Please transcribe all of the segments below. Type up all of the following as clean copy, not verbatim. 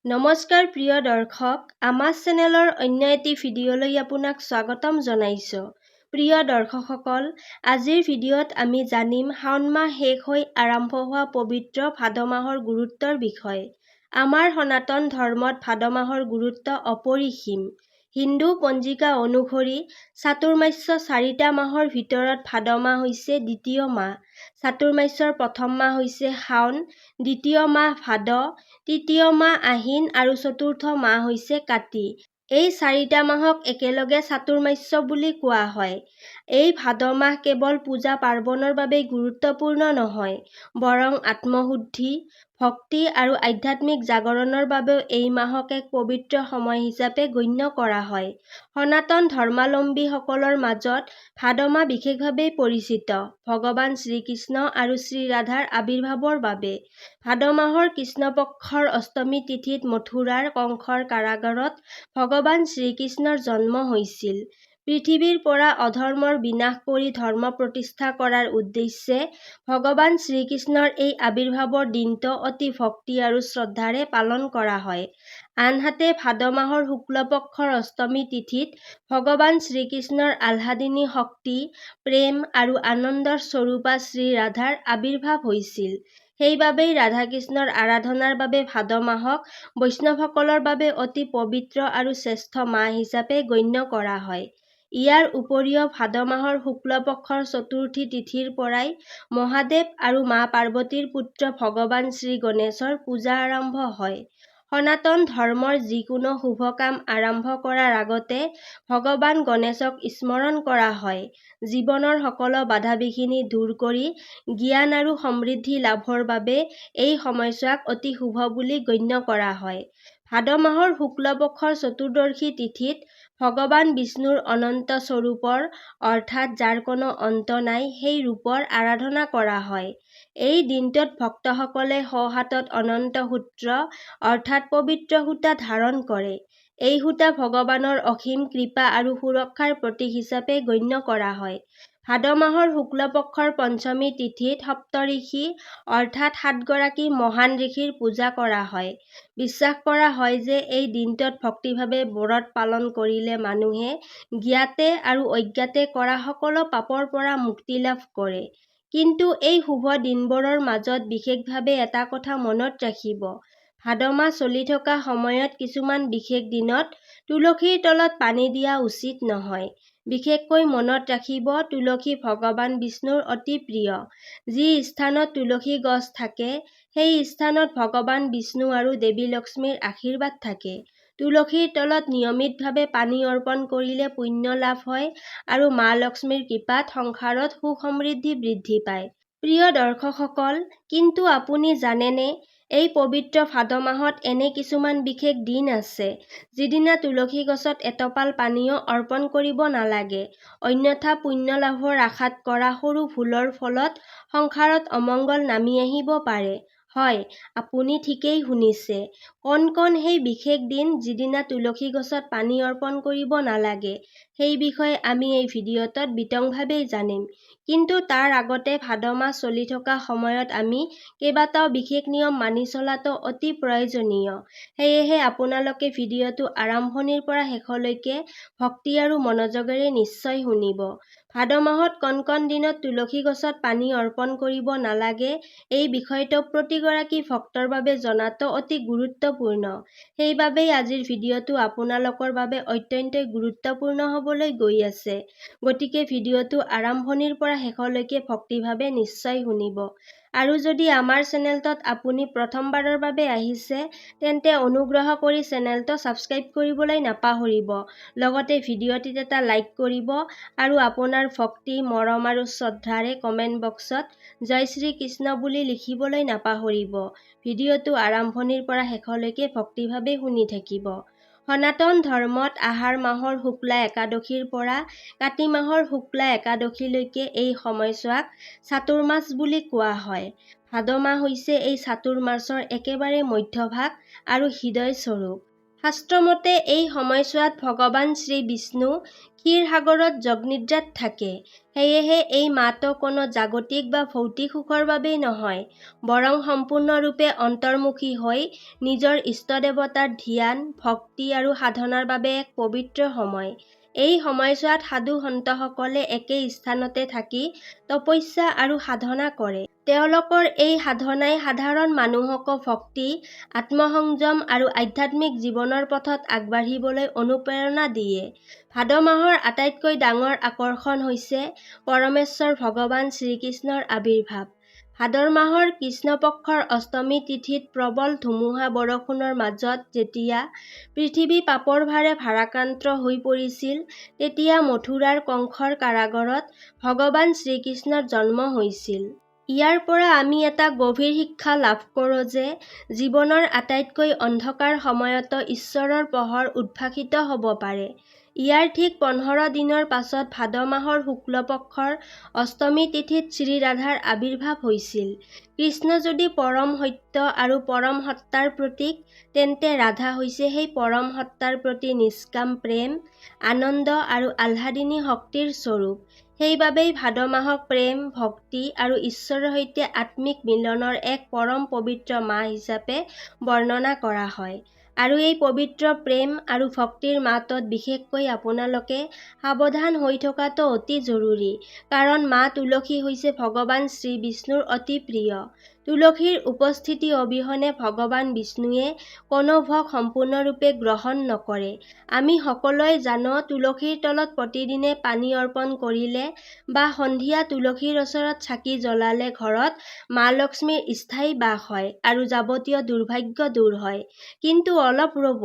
নমস্কাৰ প্ৰিয় দৰ্শক, আমাৰ চেনেলৰ অন্য এটি ভিডিঅ'লৈ আপোনাক স্বাগতম জনাইছোঁ। প্ৰিয় দৰ্শকসকল, আজিৰ ভিডিঅ'ত আমি জানিম শাওণ মাহ শেষ হৈ আৰম্ভ হোৱা পবিত্ৰ ভাদ মাহৰ গুৰুত্বৰ বিষয়ে। আমাৰ সনাতন ধৰ্মত ভাদ মাহৰ গুৰুত্ব অপৰিসীম। হিন্দু পঞ্জিকা অনুসৰি চাতুৰ্মাস্য ৪টা মাহৰ ভিতৰত ভাদ মাহ হৈছে দ্বিতীয় মাহ। চাতুৰ্মাস্যৰ প্ৰথম মাহ হৈছে শাওণ, দ্বিতীয় মাহ ভাদ, তৃতীয় মাহ আহিন আৰু চতুৰ্থ মাহ হৈছে কাতি। এই ৪টা মাহক একেলগে চাতুৰ্মাস্য বুলি কোৱা হয়। এই ভাদ মাহ কেৱল পূজা পাৰ্বণৰ বাবে গুৰুত্বপূৰ্ণ নহয়, বৰং আত্মশুদ্ধি, ভক্তি আৰু আধ্যাত্মিক জাগৰণৰ বাবেও এই মাহক এক পবিত্ৰ সময় হিচাপে গণ্য কৰা হয়। সনাতন ধৰ্মাৱলম্বীসকলৰ মাজত ভাদ মাহ বিশেষভাৱে পৰিচিত ভগৱান শ্ৰীকৃষ্ণ আৰু শ্ৰী ৰাধাৰ আৱিৰ্ভাৱৰ বাবে। ভাদ মাহৰ কৃষ্ণপক্ষৰ অষ্টমী তিথিত মথুৰাৰ কংসৰ কাৰাগাৰত ভগৱান শ্ৰীকৃষ্ণৰ জন্ম হৈছিল। পৃথিৱীৰ পৰা অধৰ্মৰ বিনাশ কৰি ধৰ্ম প্ৰতিষ্ঠা কৰাৰ উদ্দেশ্যে ভগৱান শ্ৰীকৃষ্ণৰ এই আৱিৰ্ভাৱৰ দিনটো অতি ভক্তি আৰু শ্ৰদ্ধাৰে পালন কৰা হয়। আনহাতে ভাদ মাহৰ শুক্লপক্ষৰ অষ্টমী তিথিত ভগৱান শ্ৰীকৃষ্ণৰ আহ্লাদিনী শক্তি, প্ৰেম আৰু আনন্দৰ স্বৰূপা শ্ৰী ৰাধাৰ আৱিৰ্ভাৱ হৈছিল। সেইবাবেই ৰাধা-কৃষ্ণৰ আৰাধনাৰ বাবে ভাদ মাহক বৈষ্ণৱসকলৰ বাবে অতি পবিত্ৰ আৰু শ্ৰেষ্ঠ মাহ হিচাপে গণ্য কৰা হয়। ইয়াৰ উপৰিও ভাদ মাহৰ শুক্লপক্ষৰ চতুৰ্থী তিথিৰ পৰাই মহাদেৱ আৰু মা পাৰ্বতীৰ পুত্ৰ ভগৱান শ্ৰী গণেশৰ পূজা আৰম্ভ হয়। সনাতন ধৰ্মৰ যিকোনো শুভ কাম আৰম্ভ কৰাৰ আগতে ভগৱান গণেশক স্মৰণ কৰা হয়। জীৱনৰ সকলো বাধা-বিঘিনি দূৰ কৰি জ্ঞান আৰু সমৃদ্ধি লাভৰ বাবে এই সময়ছোৱাক অতি শুভ বুলি গণ্য কৰা হয়। ভাদ মাহৰ শুক্লপক্ষৰ চতুৰ্দশী তিথিত ভগৱান বিষ্ণুৰ অনন্ত স্বৰূপৰ অৰ্থাৎ যাৰ কোনো অন্ত নাই সেই ৰূপৰ আৰাধনা কৰা হয়। এই দিনটোত ভক্তসকলে সোঁহাতত অনন্ত সূত্ৰ অৰ্থাৎ পবিত্ৰ সূতা ধাৰণ কৰে। এই সূতা ভগৱানৰ অসীম কৃপা আৰু সুৰক্ষাৰ প্ৰতীক হিচাপে গণ্য কৰা হয়। ভাদ মাহৰ শুক্লপক্ষৰ পঞ্চমী তিথিত সপ্তঋষি অৰ্থাৎ ৭গৰাকী মহান ঋষিৰ পূজা কৰা হয়। বিশ্বাস কৰা হয় যে এই দিনটোত ভক্তিভাৱে ব্ৰত পালন কৰিলে মানুহে জ্ঞাতে আৰু অজ্ঞাতে কৰা সকলো পাপৰ পৰা মুক্তি লাভ কৰে। কিন্তু এই শুভ দিনবোৰৰ মাজত বিশেষভাৱে এটা কথা মনত ৰাখিব, ভাদ মাহ চলি থকা সময়ত কিছুমান বিশেষ দিনত তুলসীৰ তলত পানী দিয়া উচিত নহয়। বিশেষকৈ মনত ৰাখিব, তুলসী ভগৱান বিষ্ণুৰ অতি প্ৰিয়। যি স্থানত তুলসী গছ থাকে সেই স্থানত ভগৱান বিষ্ণু আৰু দেৱী লক্ষ্মীৰ আশীৰ্বাদ থাকে। তুলসীৰ তলত নিয়মিতভাৱে পানী অৰ্পণ কৰিলে পুণ্য লাভ হয় আৰু মা লক্ষ্মীৰ কৃপাত সংসাৰত সুখ সমৃদ্ধি বৃদ্ধি পায়। প্ৰিয় দৰ্শকসকল, কিন্তু আপুনি জানেনে, এই পবিত্ৰ ভাদ মাহত এনে কিছুমান বিশেষ দিন আছে যিদিনা তুলসী গছত এটোপাল পানীও অৰ্পণ কৰিব নালাগে। অন্যথা পুণ্য লাভৰ আশাত কৰা সৰু ভুলৰ ফলত সংসাৰত অমংগল নামি আহিব পাৰে। হয়, আপুনি ঠিকেই শুনিছে। কোন সেই বিশেষ দিন যিদিনা তুলসী গছত পানী অৰ্পণ কৰিব নালাগে সেই বিষয়ে আমি এই ভিডিঅ'টোত বিতংভাৱে জানিম। কিন্তু তাৰ আগতে ভাদ মাহ চলি থকা সময়ত আমি কেইবাটাও বিশেষ নিয়ম মানি চলাটো অতি প্ৰয়োজনীয়। সেয়েহে আপোনালোকে ভিডিঅ'টো আৰম্ভণিৰ পৰা শেষলৈকে ভক্তি আৰু মনোযোগেৰে নিশ্চয় শুনিব। ভাদ মাহত কোন দিনত তুলসী গছত পানী অৰ্পণ কৰিব নালাগে এই বিষয়টো প্ৰতিগৰাকী ভক্তৰ বাবে জনাটো অতি গুৰুত্বপূৰ্ণ। সেইবাবেই আজিৰ ভিডিঅ'টো আপোনালোকৰ বাবে অত্যন্ত গুৰুত্বপূৰ্ণ হ'বলৈ গৈ আছে। গতিকে ভিডিঅ'টো আৰম্ভণিৰ পৰা শেষলৈকে ভক্তিভাৱে নিশ্চয় শুনিব। আৰু যদি আমাৰ চেনেলটোত আপুনি প্ৰথমবাৰৰ বাবে আহিছে তেন্তে অনুগ্ৰহ কৰি চেনেলটো ছাবস্ক্ৰাইব কৰিবলৈ নাপাহৰিব। লগতে ভিডিঅ'টিত এটা লাইক কৰিব আৰু আপোনাৰ ভক্তি, মৰম আৰু শ্ৰদ্ধাৰে কমেণ্ট বক্সত জয় শ্ৰী কৃষ্ণ বুলি লিখিবলৈ নাপাহৰিব। ভিডিঅ'টো আৰম্ভণিৰ পৰা শেষলৈকে ভক্তিভাৱে শুনি থাকিব। সনাতন ধৰ্মত আহাৰ মাহৰ শুক্লা একাদশীৰ পৰা কাতি মাহৰ শুক্লা একাদশীলৈকে এই সময়ছোৱাক চাতুৰ্মাস বুলি কোৱা হয়। ভাদ মাহ হৈছে এই চাতুৰ্মাসৰ একেবাৰে মধ্যভাগ আৰু হৃদয় স্বৰূপ। শাস্ত্ৰমতে এই সময়ছোৱাত ভগৱান শ্ৰী বিষ্ণু ক্ষীৰসাগৰত যোগনিদ্ৰাত থাকে। সেয়েহে এই মাহটো কোনো জাগতিক বা ভৌতিক সুখৰ বাবেই নহয়, বৰং সম্পূৰ্ণৰূপে অন্তৰ্মুখী হৈ নিজৰ ইষ্টদেৱতাৰ ধ্যান, ভক্তি আৰু সাধনাৰ বাবে এক পবিত্ৰ সময়। এই সময়ছোৱাত সাধু সন্তসকলে একে স্থানতে থাকি তপস্যা আৰু সাধনা কৰে। তেওঁলোকৰ এই সাধনাই সাধাৰণ মানুহকো ভক্তি, আত্মসংযম আৰু আধ্যাত্মিক জীৱনৰ পথত আগবাঢ়িবলৈ অনুপ্ৰেৰণা দিয়ে। ভাদ মাহৰ আটাইতকৈ ডাঙৰ আকৰ্ষণ হৈছে পৰমেশ্বৰ ভগৱান শ্ৰীকৃষ্ণৰ আৱিৰ্ভাৱ। ভাদৰ মাহৰ কৃষ্ণপক্ষৰ অষ্টমী তিথিত প্ৰবল ধুমুহা বৰষুণৰ মাজত যেতিয়া পৃথিৱী পাপৰ ভাৰে ভাৰাক্ৰান্ত হৈ পৰিছিল, তেতিয়া মথুৰাৰ কংসৰ কাৰাগাৰত ভগৱান শ্ৰীকৃষ্ণৰ জন্ম হৈছিল। ইয়াৰ পৰা আমি এটা গভীৰ শিক্ষা লাভ কৰোঁ যে জীৱনৰ আটাইতকৈ অন্ধকাৰ সময়তো ঈশ্বৰৰ পোহৰ উদ্ভাসিত হ'ব পাৰে। ইয়াৰ ঠিক 15 দিনৰ পাছত ভাদ মাহৰ শুক্লপক্ষৰ অষ্টমী তিথিত শ্ৰীৰাধাৰ আৱিৰ্ভাৱ হৈছিল। কৃষ্ণ যদি পৰম সত্য আৰু পৰম সত্তাৰ প্ৰতীক, তেন্তে ৰাধা হৈছে সেই পৰম সত্তাৰ প্ৰতি নিষ্কাম প্ৰেম, আনন্দ আৰু আহ্লাদিনী শক্তিৰ স্বৰূপ। সেইবাবেই ভাদ মাহক প্ৰেম, ভক্তি আৰু ঈশ্বৰৰ সৈতে আত্মিক মিলনৰ এক পৰম পবিত্ৰ মাহ হিচাপে বৰ্ণনা কৰা হয়। আৰু এই পবিত্ৰ প্ৰেম আৰু ভক্তিৰ মাহটোত বিশেষকৈ আপোনালোকে সাৱধান হৈ থকাটো অতি জৰুৰী, কাৰণ মা তুলসী হৈছে ভগৱান শ্ৰী বিষ্ণুৰ অতি প্ৰিয়। তুলসীৰ উপস্থিতি অবিহনে ভগৱান বিষ্ণুৱে কোনো ভোগ সম্পূৰ্ণৰূপে গ্ৰহণ নকৰে। আমি সকলোৱে জানো, তুলসীৰ তলত প্ৰতিদিনে পানী অৰ্পণ কৰিলে বা সন্ধিয়া তুলসীৰ ওচৰত চাকি জ্বলালে ঘৰত মা লক্ষ্মীৰ স্থায়ী বাস হয় আৰু যাৱতীয় দুৰ্ভাগ্য দূৰ হয়। কিন্তু অলপ ৰ'ব,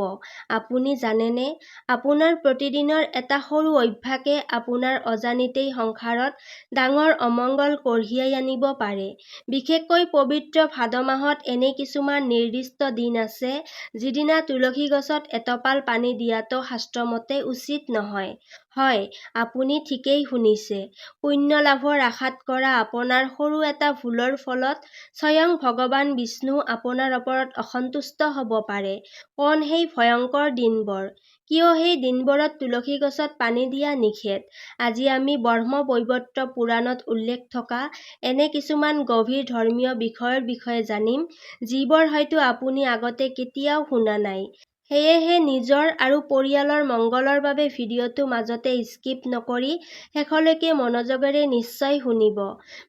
আপুনি জানেনে, আপোনাৰ প্ৰতিদিনৰ এটা সৰু অভ্যাসে আপোনাৰ অজানিতেই সংসাৰত ডাঙৰ অমংগল কঢ়িয়াই আনিব পাৰে। বিশেষকৈ পবিত্ৰ ভাদ মাহত এনে কিছুমান নিৰ্দিষ্ট দিন আছে, যিদিনা তুলসী গছত এটোপাল পানী দিয়াটো শাস্ত্ৰমতে উচিত নহয়। হয়, আপুনি ঠিকেই শুনিছে। পুণ্য লাভৰ আশাত কৰা আপোনাৰ সৰু এটা ভুলৰ ফলত স্বয়ং ভগৱান বিষ্ণু আপোনাৰ ওপৰত অসন্তুষ্ট হ'ব পাৰে। কোন সেই ভয়ংকৰ দিনবোৰ? কিয় সেই দিনবোৰত তুলসী গছত পানী দিয়া নিষেধ? আজি আমি ব্ৰহ্মবৈৱৰ্ত পুৰাণত উল্লেখ থকা এনে কিছুমান গভীৰ ধৰ্মীয় বিষয়ৰ বিষয়ে জানিম, যিবোৰ হয়তো আপুনি আগতে কেতিয়াও শুনা নাই। সেয়েহে নিজৰ আৰু পৰিয়ালৰ মংগলৰ বাবে ভিডিঅ'টো মাজতে স্কিপ নকৰি শেষলৈকে মনোযোগেৰে নিশ্চয় শুনিব।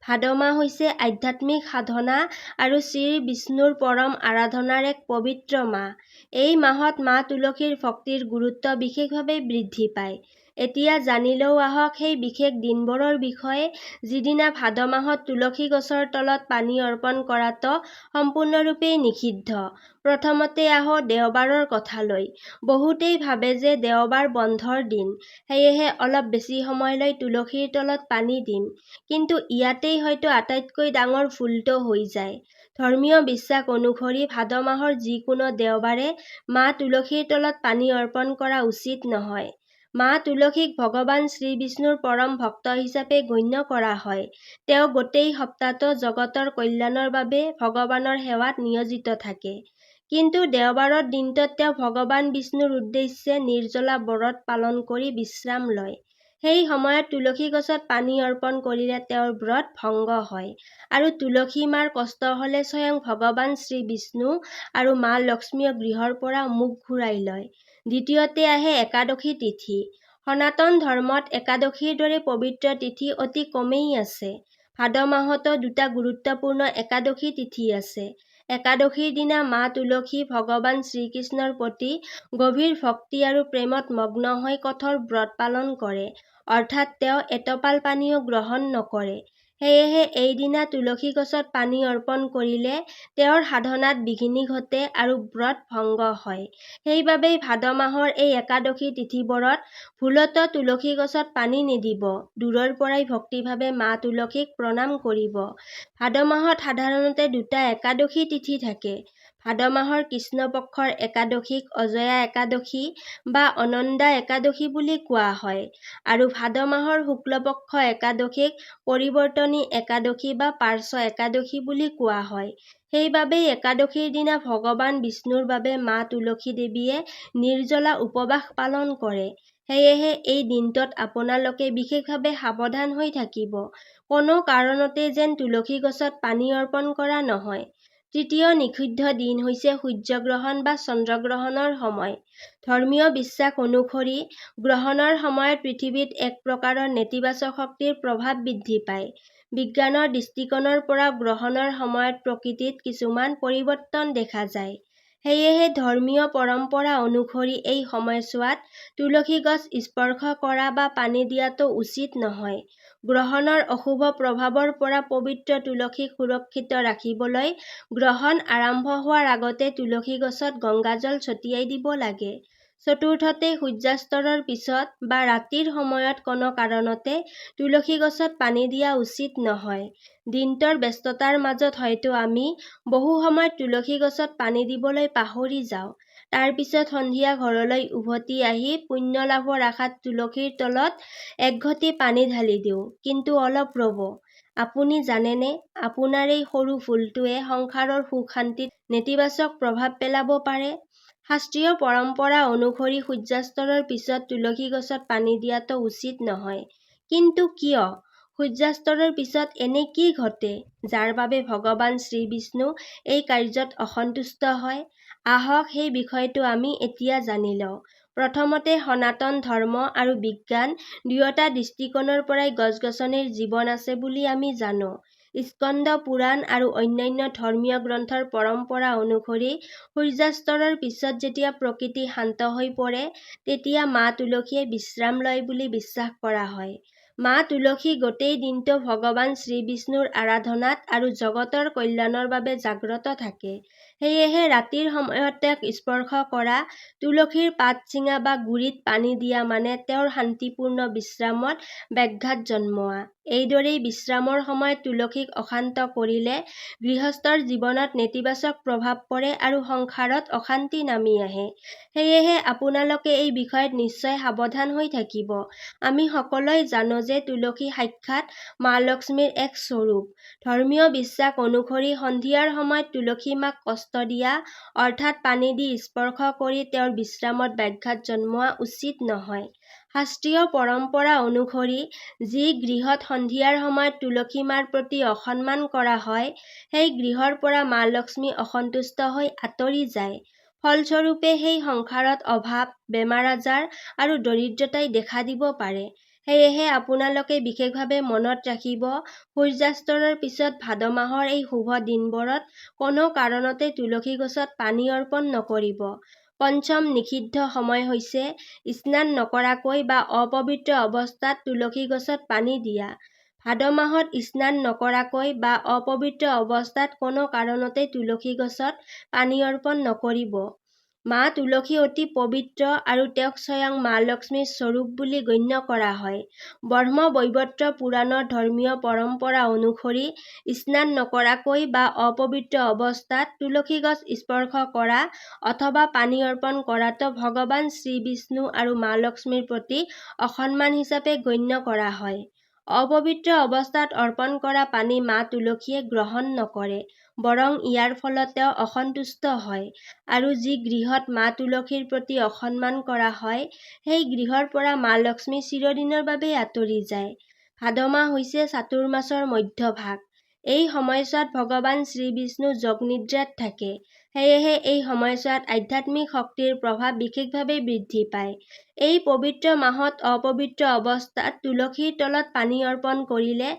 ভাদ মাহ হৈছে আধ্যাত্মিক সাধনা আৰু শ্ৰী বিষ্ণুৰ পৰম আৰাধনাৰ এক পবিত্ৰ মাহ। এই মাহত মা তুলসীৰ ভক্তিৰ গুৰুত্ব বিশেষভাৱে বৃদ্ধি পায়। এতিয়া জানি লওঁ আহক সেই বিশেষ দিনবোৰৰ বিষয়ে, যিদিনা ভাদ মাহত তুলসী গছৰ তলত পানী অৰ্পণ কৰাটো সম্পূৰ্ণৰূপে নিষিদ্ধ। প্ৰথমতে আহোঁ দেওবাৰৰ কথালৈ। বহুতেই ভাবে যে দেওবাৰ বন্ধৰ দিন, সেয়েহে অলপ বেছি সময়লৈ তুলসীৰ তলত পানী দিম। কিন্তু ইয়াতেই হয়তো আটাইতকৈ ডাঙৰ ভুলটো হৈ যায়। ধৰ্মীয় বিশ্বাস অনুসৰি ভাদ মাহৰ যিকোনো দেওবাৰে মা তুলসীৰ তলত পানী অৰ্পণ কৰা উচিত নহয়। মা তুলসীক ভগৱান শ্ৰী বিষ্ণুৰ পৰম ভক্ত হিচাপে গণ্য কৰা হয়। তেওঁ গোটেই সপ্তাহটো জগতৰ কল্যাণৰ বাবে ভগৱানৰ সেৱাত নিয়োজিত থাকে। কিন্তু দেওবাৰৰ দিনটোত তেওঁ ভগৱান বিষ্ণুৰ উদ্দেশ্যে নিৰ্জলা ব্ৰত পালন কৰি বিশ্ৰাম লয়। সেই সময়ত তুলসী গছত পানী অৰ্পণ কৰিলে তেওঁৰ ব্ৰত ভংগ হয়। আৰু তুলসী মাৰ কষ্ট হ'লে স্বয়ং ভগৱান শ্ৰী বিষ্ণু আৰু মা লক্ষ্মীয়ে গৃহৰ পৰা মুখ ঘূৰাই লয়। দ্বিতীয়তে আহে একাদশী তিথি। সনাতন ধৰ্মত একাদশীৰ দৰে পবিত্ৰ তিথি অতি কমেই আছে। ভাদ মাহতো দুটা গুৰুত্বপূৰ্ণ একাদশী তিথি আছে। একাদশীৰ দিনা মা তুলসী ভগৱান শ্ৰীকৃষ্ণৰ প্ৰতি গভীৰ ভক্তি আৰু প্ৰেমত মগ্ন হৈ কঠোৰ ব্ৰত পালন কৰে, অৰ্থাৎ তেওঁ এটোপাল পানীও গ্ৰহণ নকৰে। সেয়েহে এই দিনা তুলসী গছত পানী অৰ্পণ কৰিলে তেওঁৰ সাধনাত বিঘিনি ঘটে আৰু ব্ৰত ভংগ হয়। সেইবাবেই ভাদ মাহৰ এই একাদশী তিথিবোৰত ভুলতো তুলসী গছত পানী নিদিব, দূৰৰ পৰাই ভক্তিভাৱে মা তুলসীক প্ৰণাম কৰিব। ভাদ মাহত সাধাৰণতে দুটা একাদশী তিথি থাকে। ভাদ মাহৰ কৃষ্ণপক্ষৰ একাদশীক অজয়া একাদশী বা অনন্দা একাদশী বুলি কোৱা হয় আৰু ভাদ মাহৰ শুক্লপক্ষ একাদশীক পৰিৱৰ্তনী একাদশী বা পাৰ্শ্ব একাদশী বুলি কোৱা হয়। সেইবাবেই একাদশীৰ দিনা ভগৱান বিষ্ণুৰ বাবে মা তুলসী দেৱীয়ে নিৰ্জলা উপবাস পালন কৰে। সেয়েহে এই দিনটোত আপোনালোকে বিশেষভাৱে সাৱধান হৈ থাকিব। কোনো কাৰণতে যেন তুলসী গছত পানী অৰ্পণ কৰা নহয়। তৃতীয় নিষিদ্ধ দিন হৈছে সূৰ্যগ্ৰহণ বা চন্দ্ৰগ্ৰহণৰ সময়। ধৰ্মীয় বিশ্বাস অনুসৰি গ্ৰহণৰ সময়ত পৃথিৱীত এক প্ৰকাৰৰ নেতিবাচক শক্তিৰ প্ৰভাৱ বৃদ্ধি পায়। বিজ্ঞানৰ দৃষ্টিকোণৰ পৰা গ্ৰহণৰ সময়ত প্ৰকৃতিত কিছুমান পৰিৱৰ্তন দেখা যায়। সেয়েহে ধৰ্মীয় পৰম্পৰা অনুসৰি এই সময়ছোৱাত তুলসী গছ স্পৰ্শ কৰা বা পানী দিয়াটো উচিত নহয়। গ্ৰহণৰ অশুভ প্ৰভাৱৰ পৰা পবিত্ৰ তুলসীক সুৰক্ষিত ৰাখিবলৈ গ্ৰহণ আৰম্ভ হোৱাৰ আগতে তুলসী গছত গংগাজল ছটিয়াই দিব লাগে। চতুৰ্থতে সূৰ্যাস্তৰ পিছত বা ৰাতিৰ সময়ত কোনো কাৰণতে তুলসী গছত পানী দিয়া উচিত নহয়। দিনটোৰ ব্যস্ততাৰ মাজত হয়তো আমি বহু সময়ত তুলসী গছত পানী দিবলৈ পাহৰি যাওঁ। তাৰ পিছত সন্ধিয়া ঘৰলৈ উভতি আহি পুণ্য লাভৰ আশাত তুলসীৰ তলত এক ঘটি পানী ঢালি দিওঁ। কিন্তু অলপ ৰ'ব, আপুনি জানেনে আপোনাৰ এই সৰু ভুলটোৱে সংসাৰৰ সুখ শান্তিত নেতিবাচক প্ৰভাৱ পেলাব পাৰে। শাস্ত্ৰীয় পৰম্পৰা অনুসৰি সূৰ্যাস্তৰ পিছত তুলসী গছত পানী দিয়াটো উচিত নহয়। কিন্তু কিয়? সূৰ্যাস্তৰ পিছত এনে কি ঘটে যাৰ বাবে ভগৱান শ্ৰীবিষ্ণু এই কাৰ্যত অসন্তুষ্ট হয়? আহক সেই বিষয়টো আমি এতিয়া জানি লওঁ। প্ৰথমতে সনাতন ধৰ্ম আৰু বিজ্ঞান দুয়োটা দৃষ্টিকোণৰ পৰাই গছ-গছনিৰ জীৱন আছে বুলি আমি জানো। স্কন্দ পুৰাণ আৰু অন্যান্য ধৰ্মীয় গ্ৰন্থৰ পৰম্পৰা অনুসৰি সূৰ্যাস্তৰ পিছত যেতিয়া প্ৰকৃতি শান্ত হৈ পৰে, তেতিয়া মা তুলসীয়ে বিশ্ৰাম লয় বুলি বিশ্বাস কৰা হয়। মা তুলসী গোটেই দিনটো ভগৱান শ্ৰীবিষ্ণুৰ আৰাধনাত আৰু জগতৰ কল্যাণৰ বাবে জাগ্ৰত থাকে। সেয়েহে ৰাতিৰ সময়ত তেওঁক স্পৰ্শ কৰা, তুলসীৰ পাত ছিঙা বা গুৰিত পানী দিয়া মানে তেওঁৰ শান্তিপূৰ্ণ বিশ্ৰামত ব্যাঘাত জন্মোৱা। এইদৰেই বিশ্ৰামৰ সময়ত তুলসীক অশান্ত কৰিলে গৃহস্থৰ জীৱনত নেতিবাচক প্ৰভাৱ পৰে আৰু সংসাৰত অশান্তি নামি আহে। সেয়েহে আপোনালোকে এই বিষয়ত নিশ্চয় সাৱধান হৈ থাকিব। আমি সকলোৱে জানো যে তুলসী সাক্ষাৎ মা লক্ষ্মীৰ এক স্বৰূপ। ধৰ্মীয় বিশ্বাস অনুসৰি সন্ধিয়াৰ সময়ত তুলসী মাক কষ্ট দিয়া, অৰ্থাৎ পানী দি স্পৰ্শ কৰি তেওঁৰ বিশ্ৰামত ব্যাঘাত জন্মোৱা উচিত নহয়। শাস্ত্ৰীয় পৰম্পৰা অনুসৰি যি গৃহত সন্ধিয়াৰ সময়ত তুলসী মাৰ প্ৰতি অসন্মান কৰা হয়, সেই গৃহৰ পৰা মা লক্ষ্মী অসন্তুষ্ট হৈ আঁতৰি যায়। ফলস্বৰূপে সেই সংসাৰত অভাৱ, বেমাৰ-আজাৰ আৰু দৰিদ্ৰতাই দেখা দিব পাৰে। সেয়েহে আপোনালোকে বিশেষভাৱে মনত ৰাখিব, সূৰ্যাস্তৰ পিছত ভাদ মাহৰ এই শুভ দিনবোৰত কোনো কাৰণতে তুলসী গছত পানী অৰ্পণ নকৰিব। পঞ্চম নিষিদ্ধ সময় হৈছে স্নান নকৰাকৈ বা অপবিত্ৰ অৱস্থাত তুলসী গছত পানী দিয়া। ভাদ মাহত স্নান নকৰাকৈ বা অপবিত্ৰ অৱস্থাত কোনো কাৰণতে তুলসী গছত পানী অৰ্পণ নকৰিব। মা তুলসী অতি পবিত্ৰ আৰু তেওঁক স্বয়ং মা লক্ষ্মীৰ স্বৰূপ বুলি গণ্য কৰা হয়। ব্ৰহ্মবৈৱৰ্ত পুৰাণৰ ধৰ্মীয় পৰম্পৰা অনুসৰি স্নান নকৰাকৈ বা অপবিত্ৰ অৱস্থাত তুলসী গছ স্পৰ্শ কৰা অথবা পানী অৰ্পণ কৰাটো ভগৱান শ্ৰীবিষ্ণু আৰু মা লক্ষ্মীৰ প্ৰতি অসন্মান হিচাপে গণ্য কৰা হয়। অপবিত্ৰ অৱস্থাত অৰ্পণ কৰা পানী মা তুলসীয়ে গ্ৰহণ নকৰে, বৰং ইয়াৰ ফলত তেওঁ অসন্তুষ্ট হয় আৰু যি গৃহত মা তুলসীৰ প্ৰতি অসন্মান কৰা হয়, সেই গৃহৰ পৰা মা লক্ষ্মী চিৰদিনৰ বাবে আঁতৰি যায়। ভাদ মাহ হৈছে চাতুৰ্মাসৰ মধ্যভাগ। এই সময়ছোৱাত ভগৱান শ্ৰীবিষ্ণু যোগনিদ্ৰাত থাকে। সেয়েহে এই সময়ছোৱাত আধ্যাত্মিক শক্তিৰ প্ৰভাৱ বিশেষভাৱে বৃদ্ধি পায়। এই পবিত্ৰ মাহত অপবিত্ৰ অৱস্থাত তুলসীৰ তলত পানী অৰ্পণ কৰিলে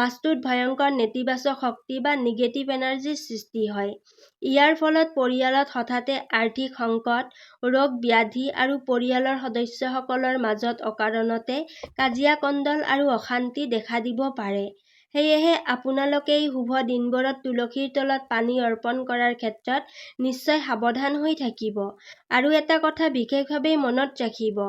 বাস্তুত ভয়ংকৰ নেতিবাচক শক্তি বা নিগেটিভ এনাৰ্জিৰ সৃষ্টি হয়। ইয়াৰ ফলত পৰিয়ালত হঠাতে আৰ্থিক সংকট, ৰোগ ব্যাধি আৰু পৰিয়ালৰ সদস্যসকলৰ মাজত অকাৰণতে কাজিয়া-কন্দল আৰু অশান্তি দেখা দিব পাৰে। সেয়েহে আপোনালোকে এই শুভ দিনবোৰত তুলসীৰ তলত পানী অৰ্পণ কৰাৰ ক্ষেত্ৰত নিশ্চয় সাৱধান হৈ থাকিব। আৰু এটা কথা বিশেষভাৱে মনত ৰাখিব,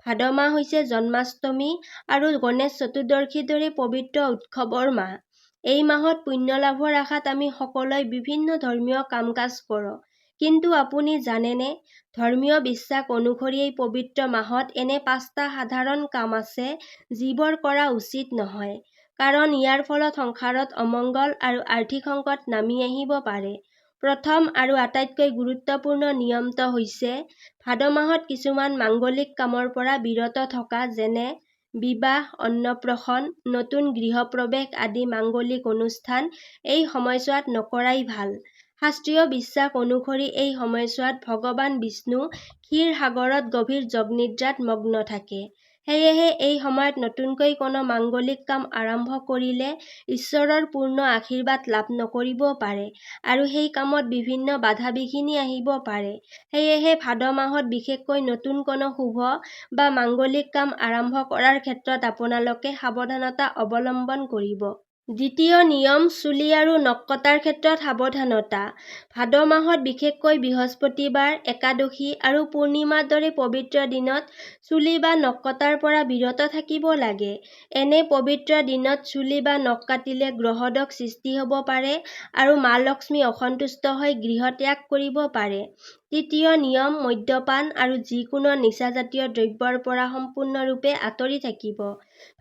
ভাদ মাহ হৈছে জন্মাষ্টমী আৰু গণেশ চতুৰ্দশীৰ দৰে পবিত্ৰ উৎসৱৰ মাহ। এই মাহত পুণ্য লাভৰ আশাত আমি সকলোৱে বিভিন্ন ধৰ্মীয় কাম-কাজ কৰোঁ। কিন্তু আপুনি জানেনে, ধৰ্মীয় বিশ্বাস অনুসৰি এই পবিত্ৰ মাহত এনে 5টা সাধাৰণ কাম আছে যিবোৰ কৰা উচিত নহয়, কাৰণ ইয়াৰ ফলত সংসাৰত অমংগল আৰু আৰ্থিক সংকট নামি আহিব পাৰে। প্ৰথম আৰু আটাইতকৈ গুৰুত্বপূৰ্ণ নিয়মটো হৈছে ভাদ মাহত কিছুমান মাংগলিক কামৰ পৰা বিৰত থকা, যেনে বিবাহ, অন্নপ্ৰসন, নতুন গৃহপ্ৰৱেশ আদি মাংগলিক অনুষ্ঠান এই সময়ছোৱাত নকৰাই ভাল। শাস্ত্ৰীয় বিশ্বাস অনুসৰি এই সময়ছোৱাত ভগৱান বিষ্ণু ক্ষীৰ সাগৰত গভীৰ যোগনিদ্ৰাত মগ্ন থাকে। সেয়েহে এই সময়ত নতুনকৈ কোনো মাংগলিক কাম আৰম্ভ কৰিলে ঈশ্বৰৰ পূৰ্ণ আশীৰ্বাদ লাভ নকৰিব পাৰে আৰু সেই কামত বিভিন্ন বাধা-বিঘিনি আহিব পাৰে। সেয়েহে ভাদ মাহত বিশেষকৈ নতুন কোনো শুভ বা মাংগলিক কাম আৰম্ভ কৰাৰ ক্ষেত্ৰত আপোনালোকে সাৱধানতা অৱলম্বন কৰিব। দ্বিতীয় নিয়ম, চুলি আৰু নখ কটাৰ ক্ষেত্ৰত সাৱধানতা। ভাদ মাহত বিশেষকৈ বৃহস্পতিবাৰ, একাদশী আৰু পূৰ্ণিমাৰ দৰে পবিত্ৰ দিনত চুলি বা নখ কটাৰ পৰা বিৰত থাকিব লাগে। এনে পবিত্ৰ দিনত চুলি বা নখ কাটিলে গ্ৰহদোষ সৃষ্টি হ'ব পাৰে আৰু মা লক্ষ্মী অসন্তুষ্ট হৈ গৃহ ত্যাগ কৰিব পাৰে। তৃতীয় নিয়ম, মদ্যপান আৰু যিকোনো নিচাজাতীয় দ্ৰব্যৰ পৰা সম্পূৰ্ণৰূপে আঁতৰি থাকিব।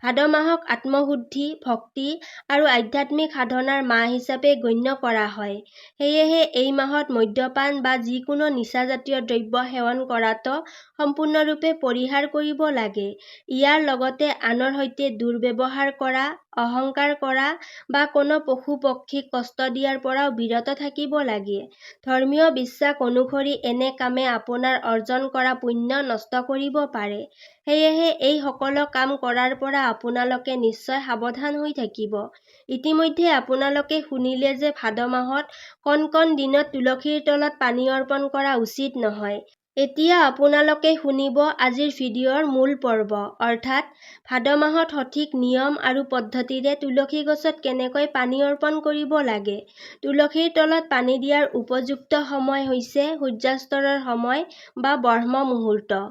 ভাদ মাহক আত্মশুদ্ধি, ভক্তি আৰু আধ্যাত্মিক সাধনাৰ মাহ হিচাপে গণ্য কৰা হয়। সেয়েহে এই মাহত মদ্যপান বা যিকোনো নিচাজাতীয় দ্ৰব্য সেৱন কৰাটো সম্পূৰ্ণৰূপে পৰিহাৰ কৰিব লাগে। ইয়াৰ লগতে আনৰ সৈতে দুৰ্ব্যৱহাৰ কৰা, অহংকাৰ কৰা বা কোনো পশু-পক্ষীক কষ্ট দিয়াৰ পৰাও বিৰত থাকিব লাগে। ধৰ্মীয় বিশ্বাস অনুসৰি এনে কামে আপোনাৰ অৰ্জন কৰা পুণ্য নষ্ট কৰিব পাৰে। সেয়েহে এই সকলো কাম কৰাৰ পৰা আপোনালোকে নিশ্চয় সাৱধান হৈ থাকিব। ইতিমধ্যে আপোনালোকে শুনিলে যে ভাদ মাহত কোন কোন দিনত তুলসীৰ তলত পানী অৰ্পণ কৰা উচিত নহয়। এতিয়া আপোনালোকে শুনিব আজিৰ ভিডিঅ'ৰ মূল পৰ্ব, অৰ্থাৎ ভাদ মাহত সঠিক নিয়ম আৰু পদ্ধতিৰে তুলসী গছত কেনেকৈ পানী অৰ্পণ কৰিব লাগে। তুলসীৰ তলত পানী দিয়াৰ উপযুক্ত সময় হৈছে সূৰ্যাস্তৰ সময় বা ব্ৰহ্ম মুহূৰ্ত।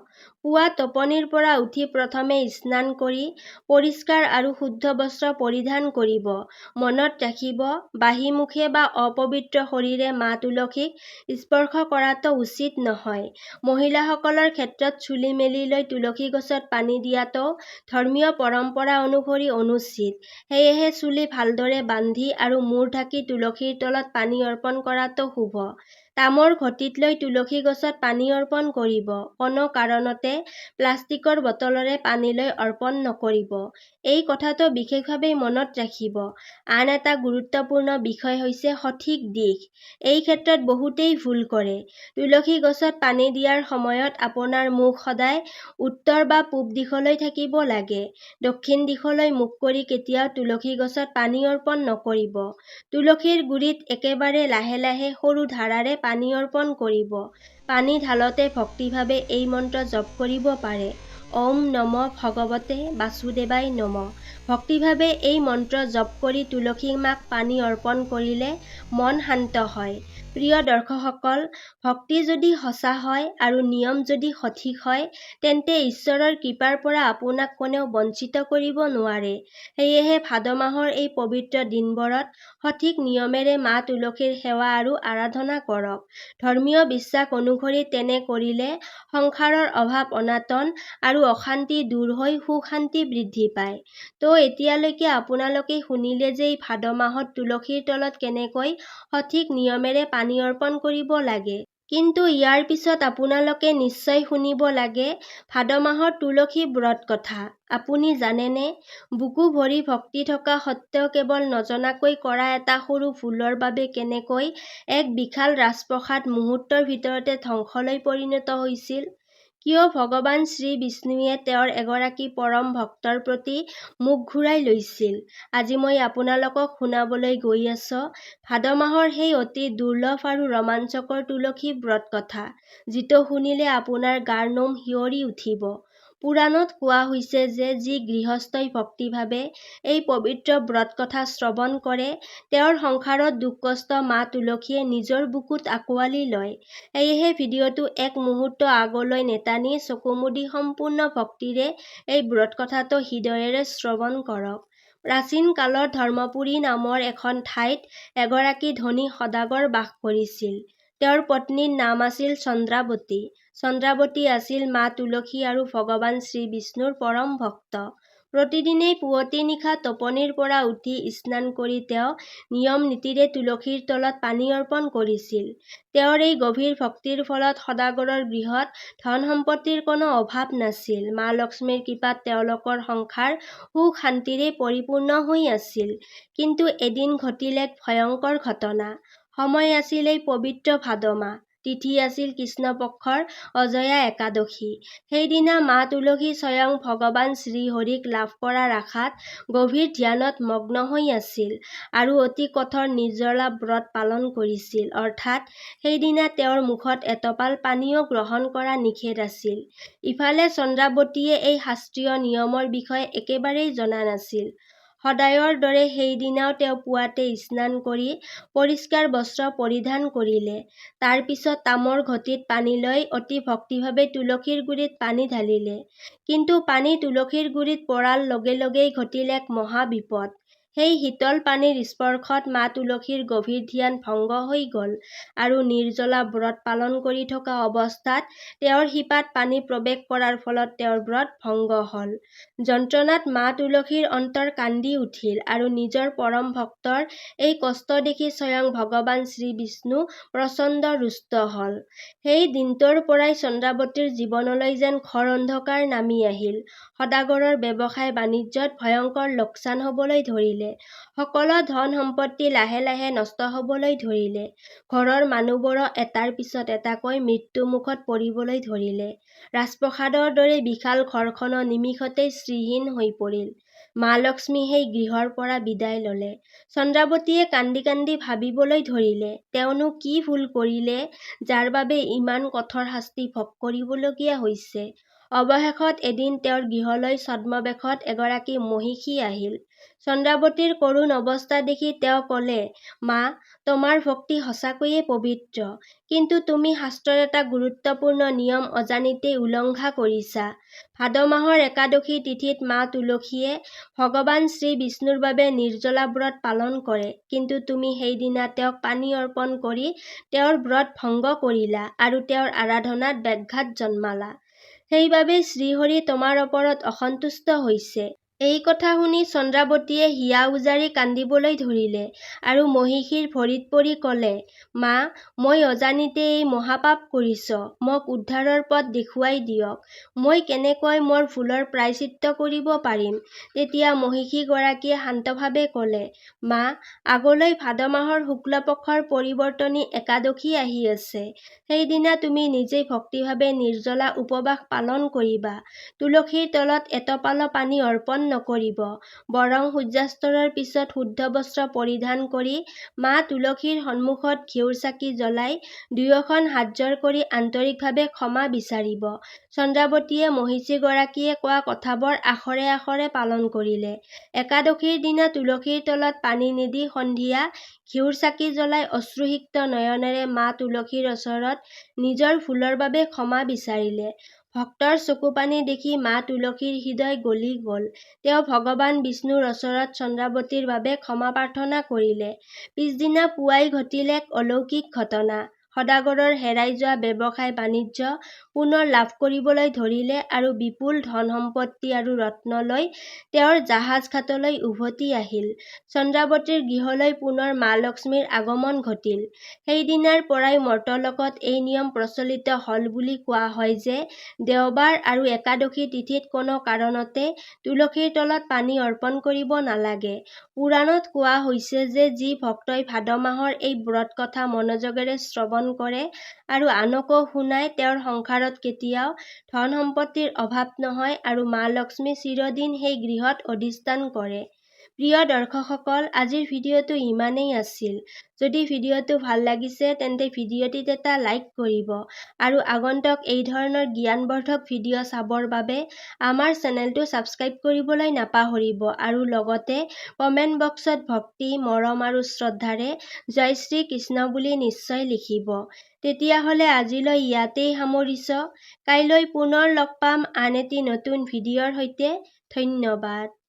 পুৱা টোপনিৰ পৰা উঠি প্ৰথমে স্নান কৰি পৰিষ্কাৰ আৰু শুদ্ধ বস্ত্ৰ পৰিধান কৰিব। মনত ৰাখিব, বাহী মুখে বা অপবিত্ৰ শৰীৰে মা তুলসীক স্পৰ্শ কৰাটো উচিত নহয়। মহিলাসকলৰ ক্ষেত্ৰত চুলি মেলি লৈ তুলসী গছত পানী দিয়াটো ধৰ্মীয় পৰম্পৰা অনুসৰি অনুচিত। সেয়েহে চুলি ভালদৰে বান্ধি আৰু মূৰ ঢাকি তুলসীৰ তলত পানী অৰ্পণ কৰাটো শুভ। তামৰ ঘটিত লৈ তুলসী গছত পানী অৰ্পণ কৰিব। কোনো কাৰণতে প্লাষ্টিকৰ বটলৰে পানী লৈ অৰ্পণ নকৰিব। এই কথাটো বিশেষভাৱে মনত ৰাখিব। আন এটা গুৰুত্বপূৰ্ণ বিষয় হৈছে সঠিক দিশ। এই ক্ষেত্ৰত বহুতেই ভুল কৰে। তুলসী গছত পানী দিয়াৰ সময়ত আপোনাৰ মুখ সদায় উত্তৰ বা পূব দিশলৈ থাকিব লাগে। দক্ষিণ দিশলৈ মুখ কৰি কেতিয়াও তুলসী গছত পানী অৰ্পণ নকৰিব। তুলসীৰ গুৰিত একেবাৰে লাহে লাহে সৰু ধাৰাৰে পানী অৰ্পণ কৰিব। পানী ঢালোতে ভক্তিভাৱে এই মন্ত্ৰ জপ কৰিব পাৰে। ওম নমঃ ভগৱতে বাসুদেৱায় নমঃ। ভক্তিভাৱে এই মন্ত্ৰ জপ কৰি তুলসী মাক পানী অৰ্পণ কৰিলে মন শান্ত হয়। প্ৰিয় দৰ্শকসকল, ভক্তি যদি সঁচা হয় আৰু নিয়ম যদি সঠিক হয়, তেন্তে ঈশ্বৰৰ কৃপাৰ পৰা আপোনাক কোনেও বঞ্চিত কৰিব নোৱাৰে। সেয়েহে ভাদ মাহৰ এই পবিত্ৰ দিনবোৰত সঠিক নিয়মেৰে মা তুলসীৰ সেৱা আৰু আৰাধনা কৰক। ধৰ্মীয় বিশ্বাস অনুসৰি তেনে কৰিলে সংসাৰৰ অভাৱ অনাটন আৰু অশান্তি দূৰ হৈ সুখ শান্তি বৃদ্ধি পায়। তো এতিয়ালৈকে আপোনালোকে শুনিলে যে এই ভাদ মাহত তুলসীৰ তলত কেনেকৈ সঠিক নিয়মেৰে পানী অৰ্পণ কৰিব লাগে। কিন্তু ইয়াৰ পিছত আপোনালোকে নিশ্চয় শুনিব লাগে ভাদ মাহৰ তুলসী ব্ৰত কথা। আপুনি জানেনে, বুকু ভৰি ভক্তি থকা সত্ত্বেও কেৱল নজনাকৈ কৰা এটা সৰু ভুলৰ বাবে কেনেকৈ এক বিশাল ৰাজপ্ৰসাদ মুহূৰ্তৰ ভিতৰতে ধ্বংসলৈ পৰিণত হৈছিল? কিয় ভগৱান শ্ৰী বিষ্ণুৱে তেওঁৰ এগৰাকী পৰম ভক্তৰ প্ৰতি মুখ ঘূৰাই লৈছিল? আজি মই আপোনালোকক শুনাবলৈ গৈ আছো ভাদ মাহৰ সেই অতি দুৰ্লভ আৰু ৰোমাঞ্চকৰ তুলসী ব্ৰত কথা, যিটো শুনিলে আপোনাৰ গাৰ নোম শিয়ৰি উঠিব। পুৰাণত কোৱা হৈছে যে যি গৃহস্থই ভক্তিভাৱে এই পবিত্ৰ ব্ৰত কথা শ্ৰৱণ কৰে, তেওঁৰ সংসাৰত দুখ কষ্ট মা তুলসীয়ে নিজৰ বুকুত আঁকোৱালি লয়। সেয়েহে ভিডিঅ'টো এক মুহূৰ্ত আগলৈ নেটানি চকু মুদি সম্পূৰ্ণ ভক্তিৰে এই ব্ৰত কথাটো হৃদয়েৰে শ্ৰৱণ কৰক। প্ৰাচীন কালত ধৰ্মপুৰী নামৰ এখন ঠাইত এগৰাকী ধনী সদাগৰ বাস কৰিছিল। তেওঁৰ পত্নীৰ নাম আছিল চন্দ্ৰাৱতী। চন্দ্ৰাৱতী আছিল মা তুলসী আৰু ভগৱান শ্ৰী বিষ্ণুৰ পৰম ভক্ত। প্ৰতিদিনেই পুৱতি নিশা টোপনিৰ পৰা উঠি স্নান কৰি তেওঁ নিয়ম নীতিৰে তুলসীৰ তলত পানী অৰ্পণ কৰিছিল। তেওঁৰ এই গভীৰ ভক্তিৰ ফলত সদাগৰৰ গৃহত ধন সম্পত্তিৰ কোনো অভাৱ নাছিল। মা লক্ষ্মীৰ কৃপাত তেওঁলোকৰ সংসাৰ সুখ শান্তিৰে পৰিপূৰ্ণ হৈ আছিল। কিন্তু এদিন ঘটিল এক ভয়ংকৰ ঘটনা। সময় আছিল এই পবিত্ৰ ভাদ মাহ। তিথি আছিল কৃষ্ণপক্ষৰ অজয়া একাদশী। সেইদিনা মা তুলসী স্বয়ং ভগৱান শ্ৰীহৰিক লাভ কৰাৰ আশাত গভীৰ ধ্যানত মগ্ন হৈ আছিল আৰু অতি কঠোৰ নিৰ্জলা ব্ৰত পালন কৰিছিল। অৰ্থাৎ সেইদিনা তেওঁৰ মুখত এটোপাল পানীও গ্ৰহণ কৰা নিষেধ আছিল। ইফালে চন্দ্ৰাৱতীয়ে এই শাস্ত্ৰীয় নিয়মৰ বিষয়ে একেবাৰেই জনা নাছিল। সদায়ৰ দৰে সেইদিনাও তেওঁ পুৱাতে স্নান কৰি পৰিষ্কাৰ বস্ত্ৰ পৰিধান কৰিলে। তাৰ পিছত তামৰ ঘটিত পানী লৈ অতি ভক্তিভাৱে তুলসীৰ গুৰিত পানী ঢালিলে। কিন্তু পানী তুলসীৰ গুৰিত পৰাৰ লগে লগেই ঘটিল এক মহা বিপদ। সেই শীতল পানীৰ স্পৰ্শত মা তুলসীৰ গভীৰ ধ্যান ভংগ হৈ গল আৰু নিৰ্জলা ব্ৰত পালন কৰি থকা অৱস্থাত তেওঁৰ শিপাত পানী প্ৰৱেশ কৰাৰ ফলত তেওঁৰ ব্ৰত ভংগ হল। যন্ত্ৰণাত মা তুলসীৰ অন্তৰ কান্দি উঠিল আৰু নিজৰ পৰম ভক্তৰ এই কষ্ট দেখি স্বয়ং ভগৱান শ্ৰী বিষ্ণু প্ৰচণ্ড ৰুষ্ট হল। সেই দিনটোৰ পৰাই চন্দ্ৰাৱতীৰ জীৱনলৈ যেন ঘোৰ অন্ধকাৰ নামি আহিল। সদাগৰৰ ব্যৱসায় বাণিজ্যত ভয়ংকৰ লোকচান হবলৈ ধৰিলে। সকলো ধন সম্পত্তি লাহে লাহে নষ্ট হবলৈ ধৰিলে। ঘৰৰ মানুহবোৰো এটাৰ পিছত এটাকৈ মৃত্যু মুখত পৰিবলৈ ধৰিলে। ৰাজপ্ৰসাদৰ দৰে বিশাল ঘৰখনো নিমিষতেই শ্ৰীহীন হৈ পৰিল। মা লক্ষ্মী সেই গৃহৰ পৰা বিদায় ললে। চন্দ্ৰাৱতীয়ে কান্দি কান্দি ভাবিবলৈ ধৰিলে, তেওঁনো কি ভুল কৰিলে যাৰ বাবে ইমান কঠোৰ শাস্তি ভোগ কৰিবলগীয়া হৈছে। অৱশেষত এদিন তেওঁৰ গৃহলৈ ছদ্মবেশত এগৰাকী মহিষী আহিল। চন্দ্ৰাৱতীৰ কৰুণ অৱস্থা দেখি তেওঁ কলে, মা, তোমাৰ ভক্তি সঁচাকৈয়ে পবিত্ৰ, কিন্তু তুমি শাস্ত্ৰৰ এটা গুৰুত্বপূৰ্ণ নিয়ম অজানিতেই উলংঘা কৰিছা। ভাদ মাহৰ একাদশী তিথিত মা তুলসীয়ে ভগৱান শ্ৰী বিষ্ণুৰ বাবে নিৰ্জলা ব্ৰত পালন কৰে, কিন্তু তুমি সেইদিনা তেওঁক পানী অৰ্পণ কৰি তেওঁৰ ব্ৰত ভংগ কৰিলা আৰু তেওঁৰ আৰাধনাত ব্যাঘাত জন্মালা। সেইবাবে শ্ৰীহৰি তোমাৰ ওপৰত অসন্তুষ্ট হৈছে। এই কথা শুনি চন্দ্ৰাৱতীয়ে হিয়া উজাৰি কান্দিবলৈ ধৰিলে আৰু মহিষীৰ ভৰিত পৰি কলে, মা, মই অজানিতে এই মহাপাপ কৰিছো, মোক উদ্ধাৰৰ পথ দেখুৱাই দিয়ক। মই কেনেকৈ মোৰ ভুলৰ প্ৰায়শ্চিত্ত কৰিব পাৰিম? তেতিয়া মহিষীগৰাকীয়ে শান্তভাৱে কলে, মা, আগলৈ ভাদ মাহৰ শুক্লপক্ষৰ পৰিৱৰ্তনী একাদশী আহি আছে। সেইদিনা তুমি নিজেই ভক্তিভাৱে নিৰ্জলা উপবাস পালন কৰিবা। তুলসীৰ তলত এটোপালো পানী অৰ্পণ নকৰিব, বৰং সূৰ্যাস্তৰ পিছত শুদ্ধ বস্ত্ৰ পৰিধান কৰি মা তুলসীৰ সন্মুখত ঘিউৰ চাকি জ্বলাই দুয়োখন হাতজোৰ কৰি আন্তৰিকভাৱে ক্ষমা বিচাৰিব। চন্দ্ৰাৱতীয়ে মহিষীগৰাকীয়ে কোৱা কথাবোৰ আখৰে আখৰে পালন কৰিলে। একাদশীৰ দিনা তুলসীৰ তলত পানী নিদি সন্ধিয়া ঘিউৰ চাকি জ্বলাই অশ্ৰুসিক্ত নয়নেৰে মা তুলসীৰ ওচৰত নিজৰ ভুলৰ বাবে ক্ষমা বিচাৰিলে। ভক্তৰ চকুপানী দেখি মা তুলসীৰ হৃদয় গলি গল। তেওঁ ভগৱান বিষ্ণুৰ ওচৰত চন্দ্ৰাৱতীৰ বাবে ক্ষমা প্ৰাৰ্থনা কৰিলে। পিছদিনা পুৱাই ঘটিল এক অলৌকিক ঘটনা। সদাগৰৰ হেৰাই যোৱা ব্যৱসায় বাণিজ্য পুনৰ লাভ কৰিবলৈ ধৰিলে আৰু বিপুল ধন সম্পত্তি আৰু ৰত্ন লৈ তেওঁৰ জাহাজ ঘাটলৈ উভতি আহিল। চন্দ্ৰাৱতীৰ গৃহলৈ পুনৰ মা লক্ষ্মীৰ আগমন ঘটিল। সেইদিনাৰ পৰাই মৰ্ত্যলোকত এই নিয়ম প্ৰচলিত হল বুলি কোৱা হয় যে দেওবাৰ আৰু একাদশী তিথিত কোনো কাৰণতে তুলসীৰ তলত পানী অৰ্পণ কৰিব নালাগে। পুৰাণত কোৱা হৈছে যে যি ভক্তই ভাদ মাহৰ এই ব্ৰত কথা মনোযোগেৰে শ্ৰৱণ কৰে আৰু আনকো শুনায়, তেওঁৰ সংসাৰত কেতিয়াও ধন সম্পত্তিৰ অভাৱ নহয় আৰু মা লক্ষ্মী চিৰদিন সেই গৃহত অধিষ্ঠান কৰে। প্ৰিয় দৰ্শকসকল, আজিৰ ভিডিঅ'টো ইমানেই আছিল। যদি ভিডিঅ'টো ভাল লাগিছে তেন্তে ভিডিঅ'টিত এটা লাইক কৰিব আৰু আগন্তুক এই ধৰণৰ জ্ঞানবৰ্ধক ভিডিঅ' চাবৰ বাবে আমাৰ চেনেলটো ছাবস্ক্ৰাইব কৰিবলৈ নাপাহৰিব আৰু লগতে কমেণ্ট বক্সত ভক্তি, মৰম আৰু শ্ৰদ্ধাৰে জয় শ্ৰী কৃষ্ণ বুলি নিশ্চয় লিখিব। তেতিয়াহলে আজিলৈ ইয়াতেই সামৰিছো। কাইলৈ পুনৰ লগ পাম আন এটি নতুন ভিডিঅ'ৰ সৈতে। ধন্যবাদ।